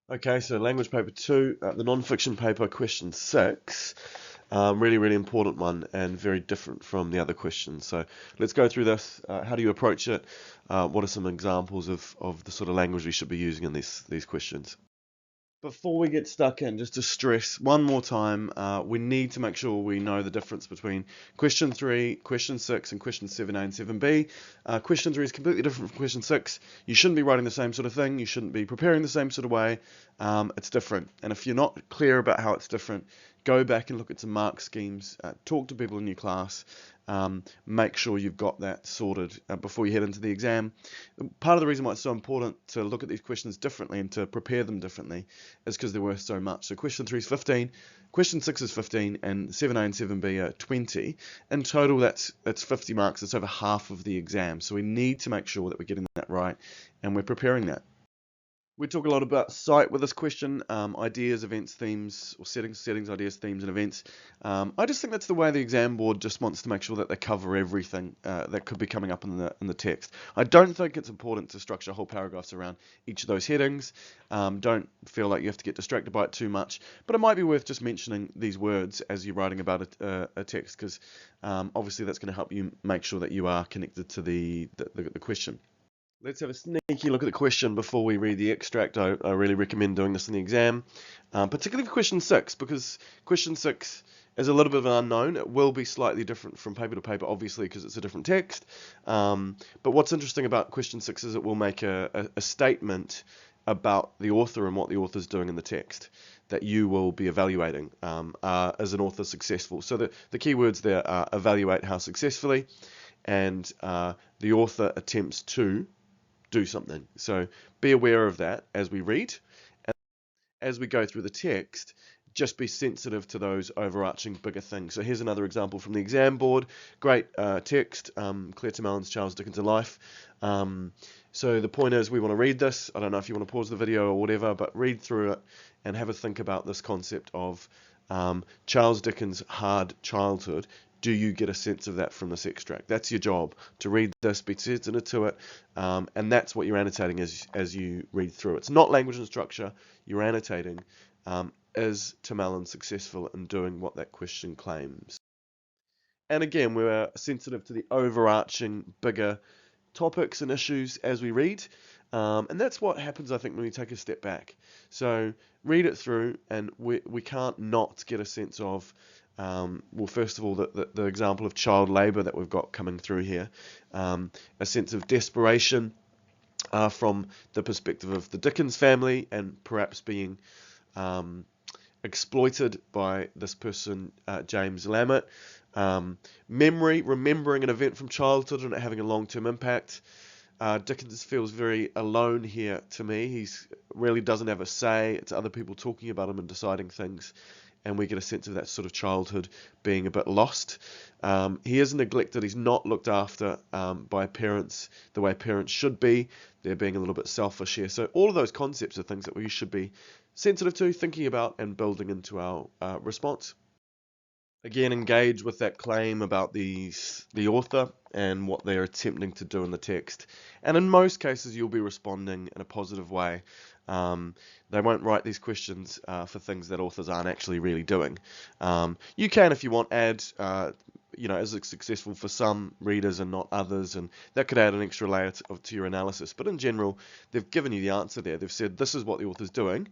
Okay, so language paper 2, the non-fiction paper, question 6. Really, really important one and very different from the other questions. So let's go through this. How do you approach it? What are some examples of the sort of language we should be using in these questions? Before we get stuck in, just to stress one more time, we need to make sure we know the difference between question 3, question 6, and question 7a and 7b. Question 3 is completely different from question 6. You shouldn't be writing the same sort of thing. You shouldn't be preparing the same sort of way. It's different. And if you're not clear about how it's different, go back and look at some mark schemes. Talk to people in your class. Make sure you've got that sorted before you head into the exam. Part of the reason why it's so important to look at these questions differently and to prepare them differently is because they're worth so much. So question 3 is 15, question 6 is 15, and 7a and 7b are 20. In total, that's 50 marks. It's over half of the exam. So we need to make sure that we're getting that right and we're preparing that. We talk a lot about sight with this question, ideas, events, themes, or settings, ideas, themes, and events. I just think that's the way the exam board just wants to make sure that they cover everything that could be coming up in the text. I don't think it's important to structure whole paragraphs around each of those headings. Don't feel like you have to get distracted by it too much, but it might be worth just mentioning these words as you're writing about a text, because obviously that's going to help you make sure that you are connected to the question. Let's have a sneaky look at the question before we read the extract. I really recommend doing this in the exam, particularly for question 6, because question 6 is a little bit of an unknown. It will be slightly different from paper to paper, obviously, because it's a different text. But what's interesting about question 6 is it will make a statement about the author and what the author's doing in the text that you will be evaluating. As an author successful? So the key words there are evaluate how successfully, and the author attempts to do something. So be aware of that as we read. And as we go through the text, just be sensitive to those overarching bigger things. So here's another example from the exam board. Great text, Claire Tamellan's Charles Dickens' Life. So the point is, we want to read this. I don't know if you want to pause the video or whatever, but read through it and have a think about this concept of Charles Dickens' hard childhood. Do you get a sense of that from this extract? That's your job, to read this, be sensitive to it, and that's what you're annotating as you read through. It's not language and structure. You're annotating, is Tamerlan successful in doing what that question claims? And again, we're sensitive to the overarching, bigger topics and issues as we read. And that's what happens, I think, when we take a step back. So read it through, and we can't not get a sense of, well, first of all, the example of child labour that we've got coming through here, a sense of desperation from the perspective of the Dickens family, and perhaps being exploited by this person, James Lammett. Memory, remembering an event from childhood and it having a long-term impact. Dickens feels very alone here to me. He really doesn't have a say. It's other people talking about him and deciding things. And we get a sense of that sort of childhood being a bit lost. He is neglected. He's not looked after by parents the way parents should be. They're being a little bit selfish here. So all of those concepts are things that we should be sensitive to, thinking about, and building into our response. Again, engage with that claim about the author and what they're attempting to do in the text. And in most cases, you'll be responding in a positive way. They won't write these questions for things that authors aren't actually really doing. You can, if you want, add, is it successful for some readers and not others? And that could add an extra layer to your analysis. But in general, they've given you the answer there. They've said, this is what the author's doing.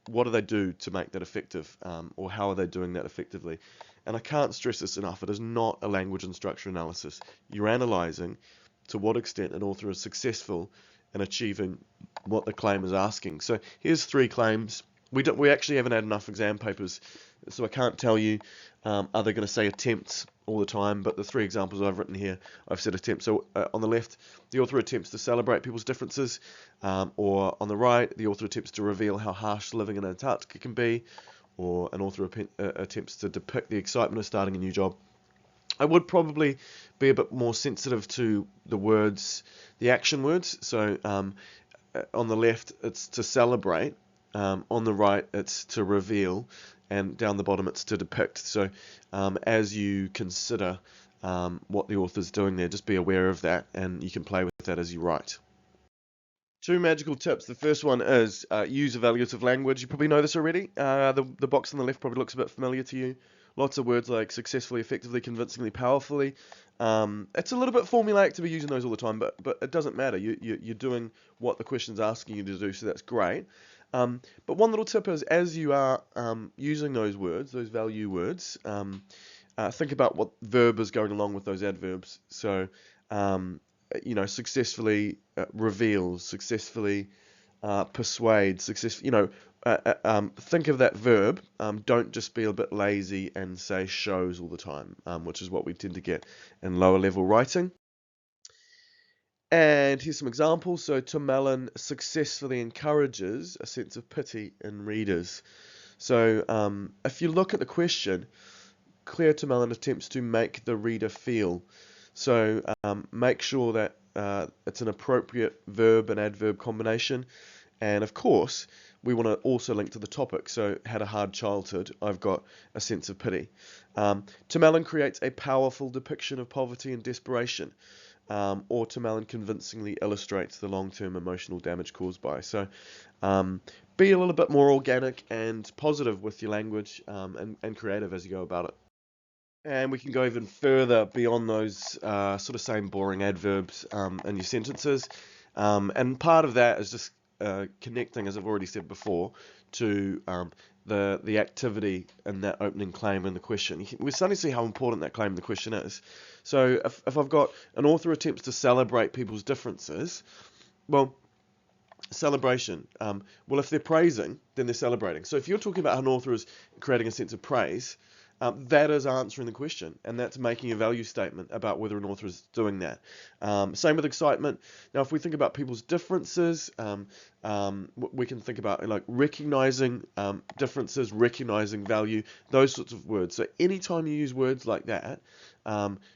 What do they do to make that effective, or how are they doing that effectively? And I can't stress this enough. It is not a language and structure analysis. You're analysing to what extent an author is successful in achieving what the claim is asking. So here's 3 claims. We actually haven't had enough exam papers, so I can't tell you are they going to say attempts all the time, but the 3 examples I've written here, I've said attempts. So on the left, the author attempts to celebrate people's differences, or on the right, the author attempts to reveal how harsh living in Antarctica can be, or an author attempts to depict the excitement of starting a new job. I would probably be a bit more sensitive to the words, the action words. So on the left, it's to celebrate. On the right, it's to reveal. And down the bottom, it's to depict. So as you consider what the author's doing there, just be aware of that, and you can play with that as you write. Two magical tips. The first one is use evaluative language. You probably know this already. The box on the left probably looks a bit familiar to you. Lots of words like successfully, effectively, convincingly, powerfully. It's a little bit formulaic to be using those all the time, but it doesn't matter. You're doing what the question's asking you to do, so that's great. But one little tip is as you are using those words, those value words, think about what verb is going along with those adverbs. So, successfully reveals, successfully persuades, think of that verb. Don't just be a bit lazy and say shows all the time, which is what we tend to get in lower level writing. And here's some examples. So, Tamerlan successfully encourages a sense of pity in readers. So, if you look at the question, Claire Tamerlan attempts to make the reader feel. So make sure that it's an appropriate verb and adverb combination. And of course, we want to also link to the topic. So had a hard childhood, I've got a sense of pity. Tamerlan creates a powerful depiction of poverty and desperation. Or Tamerlan convincingly illustrates the long-term emotional damage caused by. So be a little bit more organic and positive with your language and creative as you go about it. And we can go even further beyond those sort of same boring adverbs in your sentences. And part of that is just connecting, as I've already said before, to the activity in that opening claim in the question. We're starting to see how important that claim in the question is. So if I've got an author attempts to celebrate people's differences, well, celebration. Well, if they're praising, then they're celebrating. So if you're talking about how an author is creating a sense of praise, that is answering the question, and that's making a value statement about whether an author is doing that. Same with excitement. Now, if we think about people's differences, we can think about like recognizing differences, recognizing value, those sorts of words. So anytime you use words like that,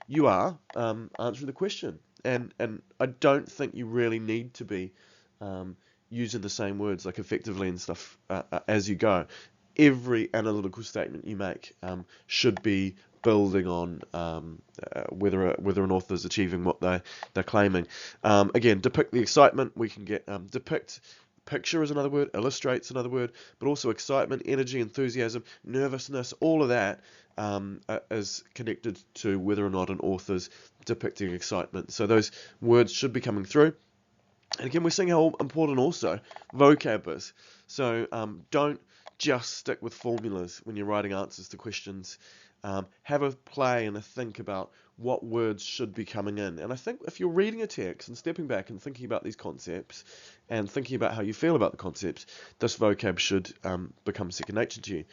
you are answering the question. And I don't think you really need to be using the same words like effectively and stuff as you go. Every analytical statement you make should be building on whether an author is achieving what they're claiming. Again, depict the excitement. We can get depict. Picture is another word. Illustrates another word. But also excitement, energy, enthusiasm, nervousness. All of that is connected to whether or not an author's depicting excitement. So those words should be coming through. And again, we're seeing how important also vocab is. So don't just stick with formulas when you're writing answers to questions. Have a play and a think about what words should be coming in. And I think if you're reading a text and stepping back and thinking about these concepts and thinking about how you feel about the concepts, this vocab should become second nature to you.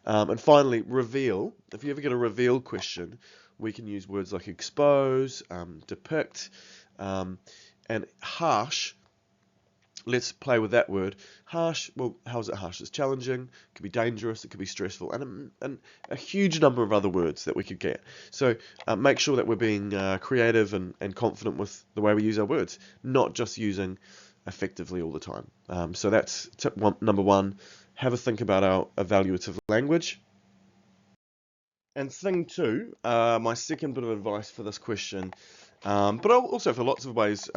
And finally, reveal. If you ever get a reveal question, we can use words like expose, depict, and harsh. Let's play with that word. Harsh, well, how is it harsh? It's challenging, it could be dangerous, it could be stressful, and a huge number of other words that we could get. So make sure that we're being creative and confident with the way we use our words, not just using effectively all the time. So that's tip number one. Have a think about our evaluative language. And thing two, my second bit of advice for this question, but also for lots of ways,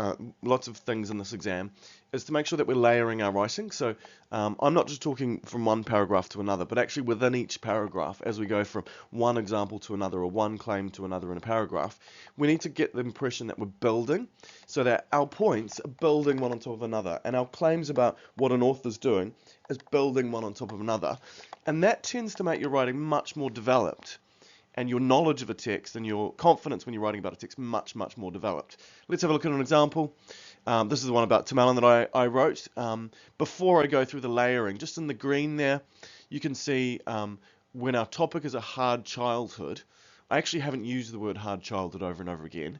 lots of things in this exam, is to make sure that we're layering our writing. So I'm not just talking from one paragraph to another, but actually within each paragraph, as we go from one example to another or one claim to another in a paragraph, we need to get the impression that we're building, so that our points are building one on top of another, and our claims about what an author's doing is building one on top of another. And that tends to make your writing much more developed, and your knowledge of a text and your confidence when you're writing about a text much, much more developed. Let's have a look at an example. This is the one about Tamerlan that I wrote. Before I go through the layering, just in the green there, you can see when our topic is a hard childhood. I actually haven't used the word hard childhood over and over again,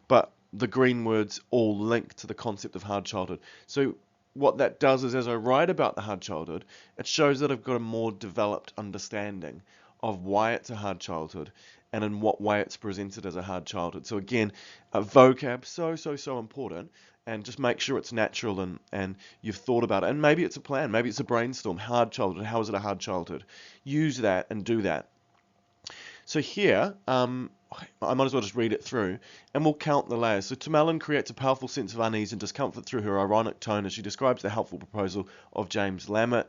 but the green words all link to the concept of hard childhood. So what that does is, as I write about the hard childhood, it shows that I've got a more developed understanding of why it's a hard childhood and in what way it's presented as a hard childhood. So again, vocab, so important, and just make sure it's natural and you've thought about it. And maybe it's a plan, maybe it's a brainstorm. Hard childhood, how is it a hard childhood? Use that and do that. So here, I might as well just read it through, and we'll count the layers. So Tamerlan creates a powerful sense of unease and discomfort through her ironic tone as she describes the helpful proposal of James Lammett.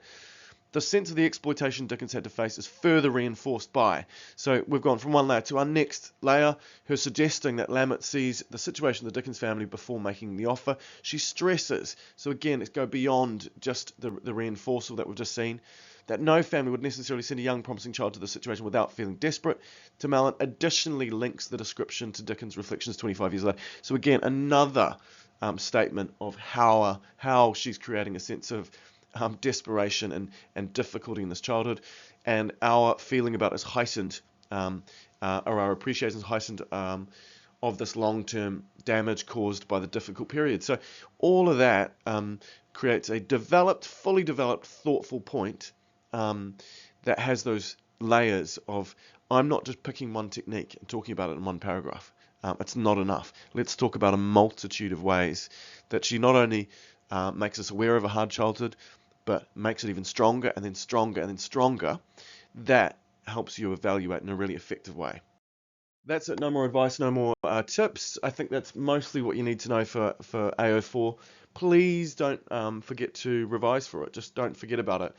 The sense of the exploitation Dickens had to face is further reinforced by. So we've gone from one layer to our next layer, her suggesting that Lammett sees the situation of the Dickens family before making the offer. She stresses, so again, let's go beyond just the reinforcement that we've just seen, that no family would necessarily send a young promising child to this situation without feeling desperate. Tamerlan additionally links the description to Dickens' reflections 25 years later. So again, another statement of how she's creating a sense of desperation and difficulty in this childhood, and our feeling about it is heightened, or our appreciation is heightened of this long-term damage caused by the difficult period. So all of that creates a fully developed, thoughtful point that has those layers of, I'm not just picking one technique and talking about it in one paragraph. It's not enough. Let's talk about a multitude of ways that she not only makes us aware of a hard childhood, but makes it even stronger and then stronger and then stronger. That helps you evaluate in a really effective way. That's it. No more advice, no more tips. I think that's mostly what you need to know for AO4. Please don't forget to revise for it. Just don't forget about it.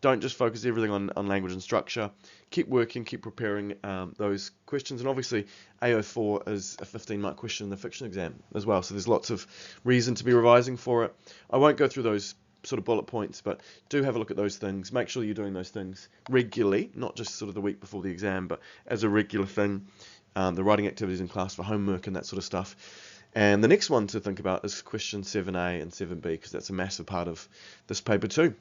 Don't just focus everything on language and structure. Keep working, keep preparing those questions. And obviously, AO4 is a 15-mark question in the fiction exam as well. So there's lots of reason to be revising for it. I won't go through those sort of bullet points, but do have a look at those things. Make sure you're doing those things regularly, not just sort of the week before the exam, but as a regular thing. The writing activities in class for homework and that sort of stuff. And the next one to think about is question 7A and 7B, because that's a massive part of this paper too.